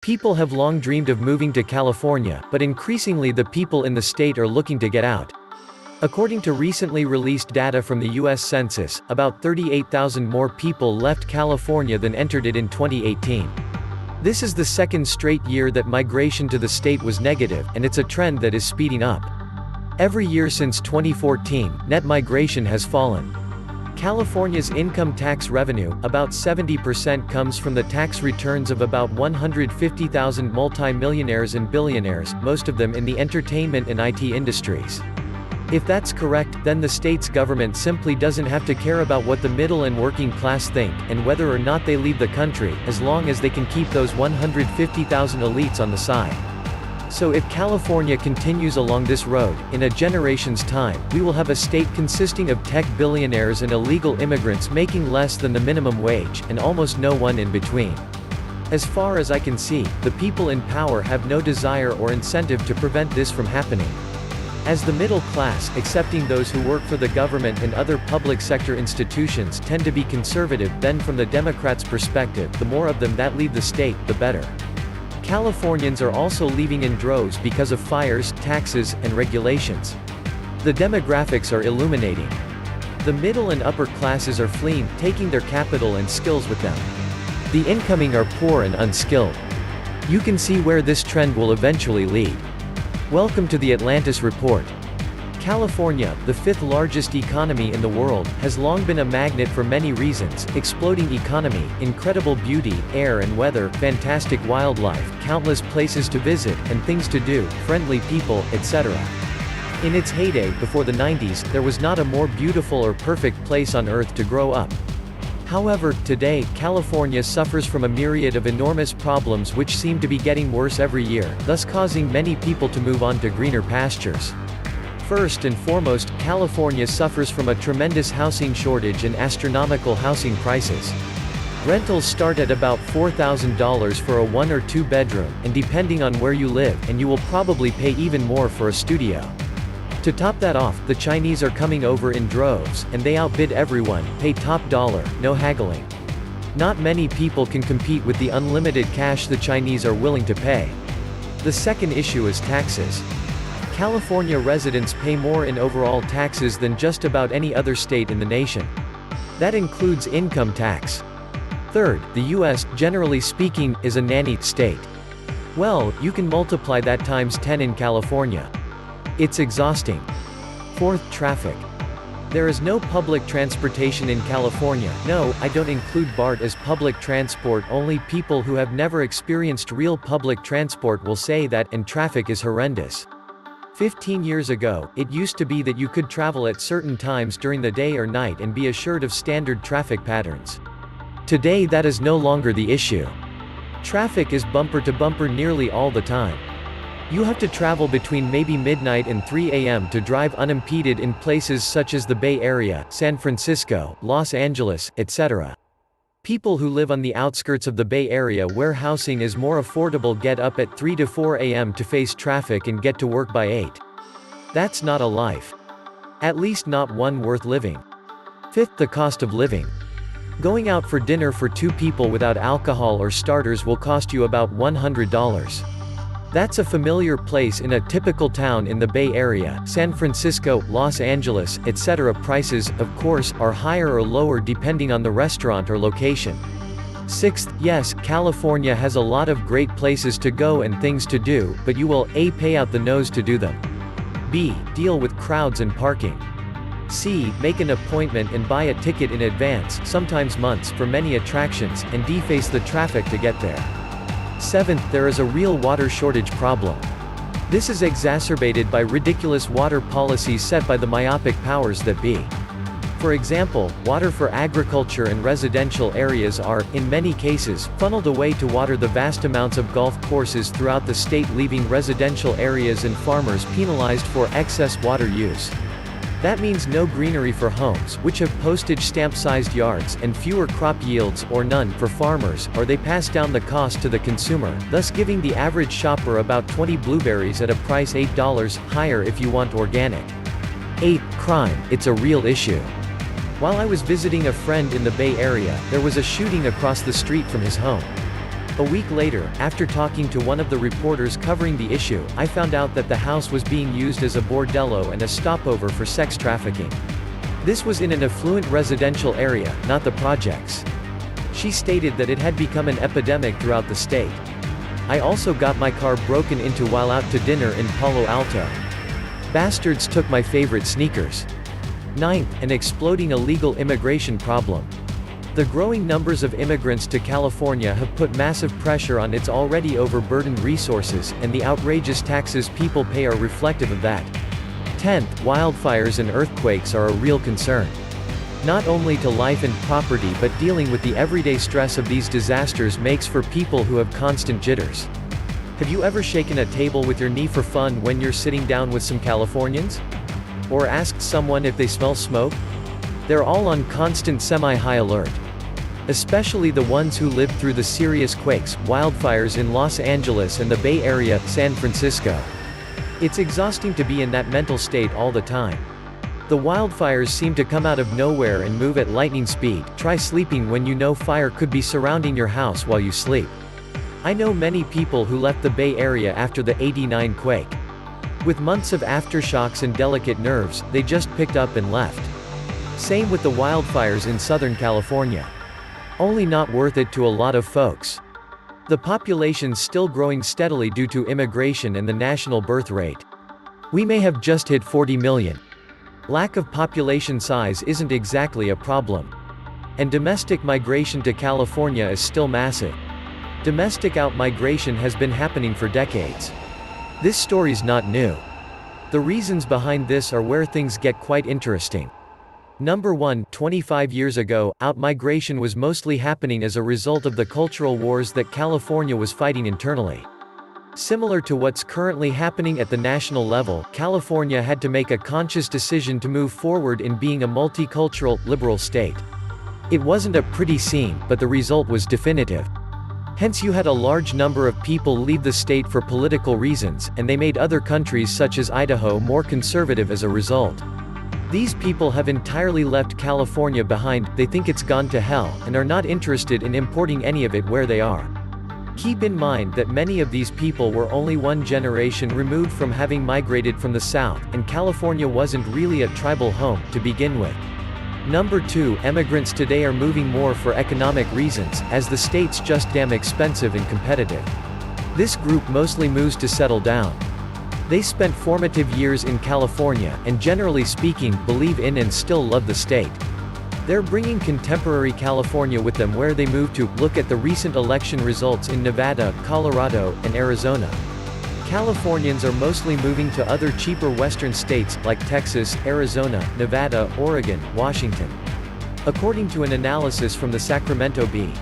People have long dreamed of moving to California, but increasingly the people in the state are looking to get out. According to recently released data from the U.S. Census, about 38,000 more people left California than entered it in 2018. This is the second straight year that migration to the state was negative, and it's a trend that is speeding up. Every year since 2014, net migration has fallen. California's income tax revenue, about 70%, comes from the tax returns of about 150,000 multi-millionaires and billionaires, most of them in the entertainment and IT industries. If that's correct, then the state's government simply doesn't have to care about what the middle and working class think, and whether or not they leave the country, as long as they can keep those 150,000 elites on the side. So if California continues along this road, in a generation's time, we will have a state consisting of tech billionaires and illegal immigrants making less than the minimum wage, and almost no one in between. As far as I can see, the people in power have no desire or incentive to prevent this from happening. As the middle class, excepting those who work for the government and other public sector institutions, tend to be conservative, then from the Democrats' perspective, the more of them that leave the state, the better. Californians are also leaving in droves because of fires, taxes, and regulations. The demographics are illuminating. The middle and upper classes are fleeing, taking their capital and skills with them. The incoming are poor and unskilled. You can see where this trend will eventually lead. Welcome to the Atlantis Report. California, the fifth largest economy in the world, has long been a magnet for many reasons: exploding economy, incredible beauty, air and weather, fantastic wildlife, countless places to visit, and things to do, friendly people, etc. In its heyday, before the 90s, there was not a more beautiful or perfect place on earth to grow up. However, today, California suffers from a myriad of enormous problems which seem to be getting worse every year, thus causing many people to move on to greener pastures. First and foremost, California suffers from a tremendous housing shortage and astronomical housing prices. Rentals start at about $4,000 for a 1 or 2 bedroom, and depending on where you live, and you will probably pay even more for a studio. To top that off, the Chinese are coming over in droves, and they outbid everyone, pay top dollar, no haggling. Not many people can compete with the unlimited cash the Chinese are willing to pay. The second issue is taxes. California residents pay more in overall taxes than just about any other state in the nation. That includes income tax. Third, the U.S., generally speaking, is a nanny state. Well, you can multiply that times 10 in California. It's exhausting. Fourth, traffic. There is no public transportation in California. No, I don't include BART as public transport. Only people who have never experienced real public transport will say that, and traffic is horrendous. 15 years ago, it used to be that you could travel at certain times during the day or night and be assured of standard traffic patterns. Today that is no longer the issue. Traffic is bumper to bumper nearly all the time. You have to travel between maybe midnight and 3 a.m. to drive unimpeded in places such as the Bay Area, San Francisco, Los Angeles, etc. People who live on the outskirts of the Bay Area where housing is more affordable get up at 3 to 4 a.m. to face traffic and get to work by 8. That's not a life. At least not one worth living. Fifth, the cost of living. Going out for dinner for 2 people without alcohol or starters will cost you about $100. That's a familiar place in a typical town in the Bay Area, San Francisco, Los Angeles, etc. Prices, of course, are higher or lower depending on the restaurant or location. Sixth, yes, California has a lot of great places to go and things to do, but you will A. pay out the nose to do them. B. Deal with crowds and parking. C. Make an appointment and buy a ticket in advance, sometimes months, for many attractions, and D. Face the traffic to get there. Seventh, there is a real water shortage problem. This is exacerbated by ridiculous water policies set by the myopic powers that be. For example, water for agriculture and residential areas are, in many cases, funneled away to water the vast amounts of golf courses throughout the state, leaving residential areas and farmers penalized for excess water use. That means no greenery for homes, which have postage stamp-sized yards, and fewer crop yields, or none, for farmers, or they pass down the cost to the consumer, thus giving the average shopper about 20 blueberries at a price $8 higher if you want organic. 8. Crime. It's a real issue. While I was visiting a friend in the Bay Area, there was a shooting across the street from his home. A week later, after talking to one of the reporters covering the issue, I found out that the house was being used as a bordello and a stopover for sex trafficking. This was in an affluent residential area, not the projects. She stated that it had become an epidemic throughout the state. I also got my car broken into while out to dinner in Palo Alto. Bastards took my favorite sneakers. 9th, an exploding illegal immigration problem. The growing numbers of immigrants to California have put massive pressure on its already overburdened resources, and the outrageous taxes people pay are reflective of that. 10th, wildfires and earthquakes are a real concern. Not only to life and property but dealing with the everyday stress of these disasters makes for people who have constant jitters. Have you ever shaken a table with your knee for fun when you're sitting down with some Californians? Or asked someone if they smell smoke? They're all on constant semi-high alert. Especially the ones who lived through the serious quakes, wildfires in Los Angeles and the Bay Area, San Francisco. It's exhausting to be in that mental state all the time. The wildfires seem to come out of nowhere and move at lightning speed. Try sleeping when you know fire could be surrounding your house while you sleep. I know many people who left the Bay Area after the '89 quake. With months of aftershocks and delicate nerves, they just picked up and left. Same with the wildfires in Southern California. Only not worth it to a lot of folks. The population's still growing steadily due to immigration and the national birth rate. We may have just hit 40 million. Lack of population size isn't exactly a problem. And domestic migration to California is still massive. Domestic out-migration has been happening for decades. This story's not new. The reasons behind this are where things get quite interesting. Number 1, 25 years ago, out-migration was mostly happening as a result of the cultural wars that California was fighting internally. Similar to what's currently happening at the national level, California had to make a conscious decision to move forward in being a multicultural, liberal state. It wasn't a pretty scene, but the result was definitive. Hence you had a large number of people leave the state for political reasons, and they made other countries such as Idaho more conservative as a result. These people have entirely left California behind, they think it's gone to hell, and are not interested in importing any of it where they are. Keep in mind that many of these people were only one generation removed from having migrated from the South, and California wasn't really a tribal home, to begin with. Number 2, immigrants today are moving more for economic reasons, as the state's just damn expensive and competitive. This group mostly moves to settle down. They spent formative years in California, and generally speaking, believe in and still love the state. They're bringing contemporary California with them where they move to. Look at the recent election results in Nevada, Colorado, and Arizona. Californians are mostly moving to other cheaper western states, like Texas, Arizona, Nevada, Oregon, Washington. According to an analysis from the Sacramento Bee.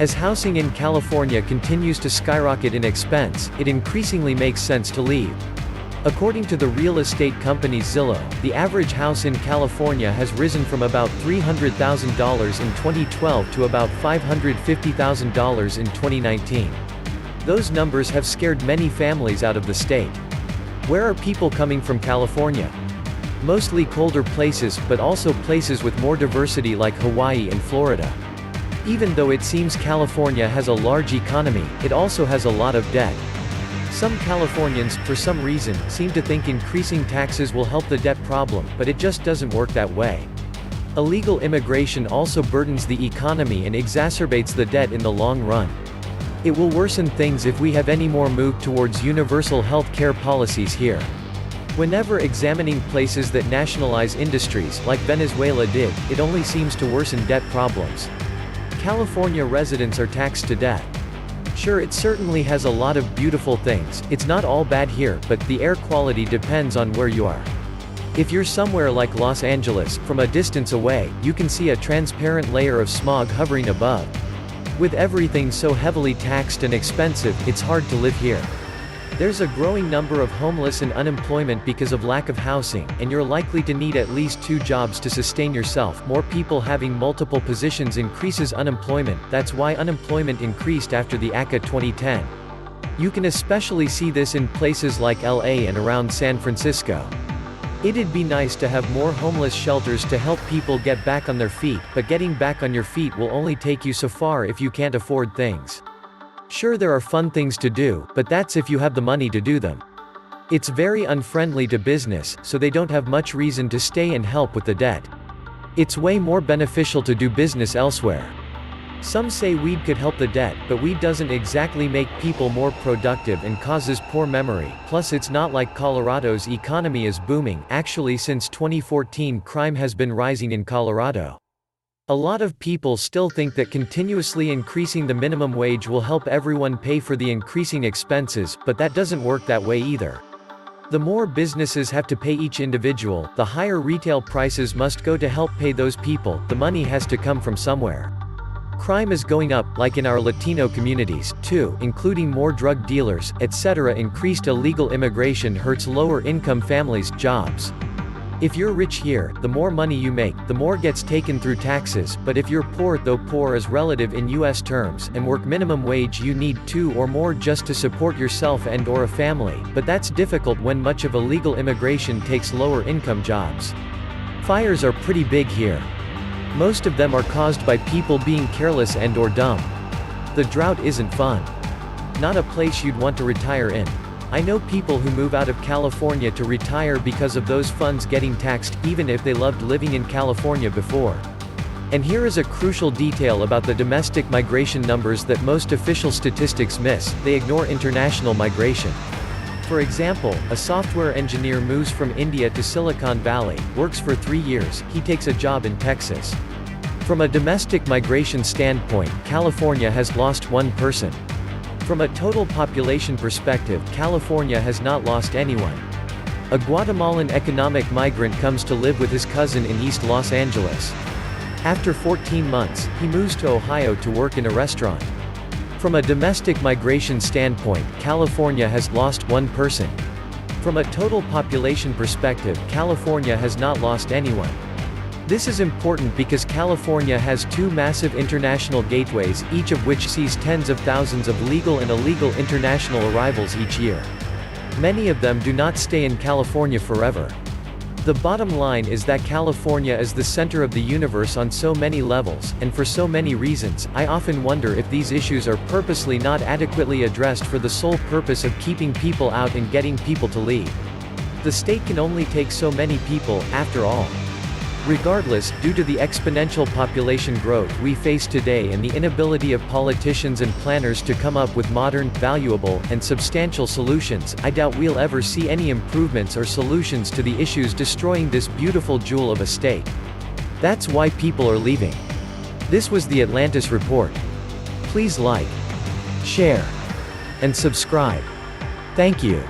As housing in California continues to skyrocket in expense, it increasingly makes sense to leave. According to the real estate company Zillow, the average house in California has risen from about $300,000 in 2012 to about $550,000 in 2019. Those numbers have scared many families out of the state. Where are people coming from California? Mostly colder places, but also places with more diversity like Hawaii and Florida. Even though it seems California has a large economy, it also has a lot of debt. Some Californians, for some reason, seem to think increasing taxes will help the debt problem, but it just doesn't work that way. Illegal immigration also burdens the economy and exacerbates the debt in the long run. It will worsen things if we have any more move towards universal health care policies here. Whenever examining places that nationalize industries, like Venezuela did, it only seems to worsen debt problems. California residents are taxed to death. Sure, it certainly has a lot of beautiful things, it's not all bad here, but the air quality depends on where you are. If you're somewhere like Los Angeles, from a distance away, you can see a transparent layer of smog hovering above. With everything so heavily taxed and expensive, it's hard to live here. There's a growing number of homeless and unemployment because of lack of housing, and you're likely to need at least 2 jobs to sustain yourself. More people having multiple positions increases unemployment, that's why unemployment increased after the ACA 2010. You can especially see this in places like LA and around San Francisco. It'd be nice to have more homeless shelters to help people get back on their feet, but getting back on your feet will only take you so far if you can't afford things. Sure, there are fun things to do, but that's if you have the money to do them. It's very unfriendly to business, so they don't have much reason to stay and help with the debt. It's way more beneficial to do business elsewhere. Some say weed could help the debt, but weed doesn't exactly make people more productive and causes poor memory. Plus, it's not like Colorado's economy is booming. Actually, since 2014, crime has been rising in Colorado. A lot of people still think that continuously increasing the minimum wage will help everyone pay for the increasing expenses, but that doesn't work that way either. The more businesses have to pay each individual, the higher retail prices must go to help pay those people. The money has to come from somewhere. Crime is going up, like in our Latino communities, too, including more drug dealers, etc. Increased illegal immigration hurts lower-income families' jobs. If you're rich here, the more money you make, the more gets taken through taxes, but if you're poor, though poor is relative in US terms, and work minimum wage, you need 2 or more just to support yourself and or a family, but that's difficult when much of illegal immigration takes lower-income jobs. Fires are pretty big here. Most of them are caused by people being careless and or dumb. The drought isn't fun. Not a place you'd want to retire in. I know people who move out of California to retire because of those funds getting taxed, even if they loved living in California before. And here is a crucial detail about the domestic migration numbers that most official statistics miss: they ignore international migration. For example, a software engineer moves from India to Silicon Valley, works for 3 years, he takes a job in Texas. From a domestic migration standpoint, California has lost 1 person. From a total population perspective, California has not lost anyone. A Guatemalan economic migrant comes to live with his cousin in East Los Angeles. After 14 months, he moves to Ohio to work in a restaurant. From a domestic migration standpoint, California has lost 1 person. From a total population perspective, California has not lost anyone. This is important because California has 2 massive international gateways, each of which sees tens of thousands of legal and illegal international arrivals each year. Many of them do not stay in California forever. The bottom line is that California is the center of the universe on so many levels, and for so many reasons. I often wonder if these issues are purposely not adequately addressed for the sole purpose of keeping people out and getting people to leave. The state can only take so many people, after all. Regardless, due to the exponential population growth we face today and the inability of politicians and planners to come up with modern, valuable, and substantial solutions, I doubt we'll ever see any improvements or solutions to the issues destroying this beautiful jewel of a state. That's why people are leaving. This was the Atlantis Report. Please like, share, and subscribe. Thank you.